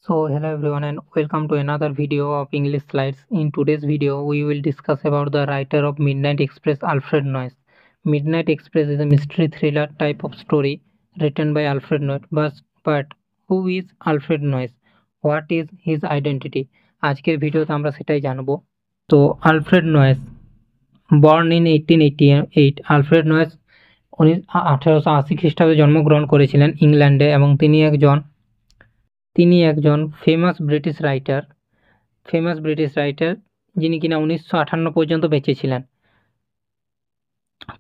So hello everyone and welcome to another video of English slides. In today's video we will discuss about the writer of Midnight Express, Alfred Noyes. Midnight Express is a mystery thriller type of story written by Alfred Noyes. But who is Alfred Noyes? What is his identity? আজকের ভিডিওতে আমরা সেটাই জানবো। তো Alfred noise born in 1888, Alfred noise 1880 খ্রিস্টাব্দে জন্মগ্রহণ করেছিলেন ইংল্যান্ডে এবং তিনি একজন ফেমাস ব্রিটিশ রাইটার যিনি কিনা 1958 পর্যন্ত বেঁচে ছিলেন।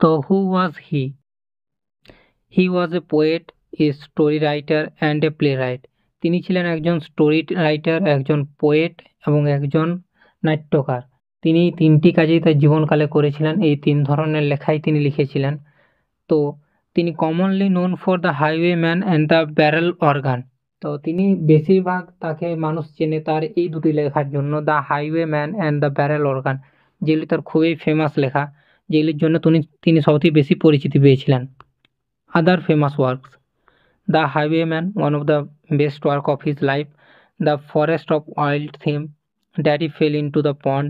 তো who was he? He was a poet, a story writer and a playwright. তিনি ছিলেন একজন স্টোরি রাইটার, একজন পোয়েট এবং একজন নাট্যকার। তিনি তিনটি কাজেই তার জীবনকালে করেছিলেন। এই তিন ধরনের লেখাই তিনি লিখেছিলেন। তো তিনি commonly known for the highwayman and the barrel organ. তো তিনি বেশিরভাগ তাকে মানুষ চেনে তার এই দুটি লেখার জন্য, the highwayman and the barrel organ, যেগুলি তার খুবই ফেমাস লেখা, যেগুলির জন্য তিনি সবথেকে বেশি পরিচিতি পেয়েছিলেন। Other famous works: the highwayman, one of the best work of his life; the forest of wild theme; daddy fell into the pond;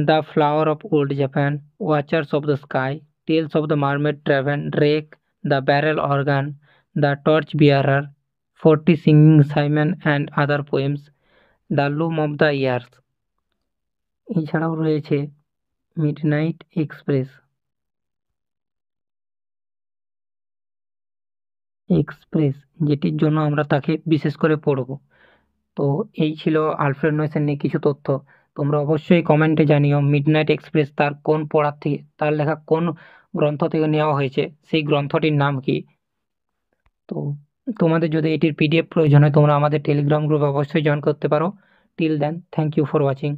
the flower of old Japan; watchers of the sky; tales of the mermaid tavern; Drake; the barrel organ; the torch bearer; 40 singing Simon and other poems; the loom of the years. এছাড়াও রয়েছে midnight express, যেটির জন্য আমরা তাকে বিশেষ করে পড়ব। তো এই ছিল আলফ্রেড নয়েসের নিয়ে কিছু তথ্য। তোমরা অবশ্যই কমেন্টে জানিও মিডনাইট এক্সপ্রেস তার কোন পড়ার থেকে, তার লেখা কোন গ্রন্থ থেকে নেওয়া হয়েছে, সেই গ্রন্থটির নাম কি। তো তোমাদের যদি এটির পিডিএফ প্রয়োজন হয় তোমরা আমাদের টেলিগ্রাম গ্রুপে অবশ্যই জয়েন করতে পারো। Till then, thank you for watching.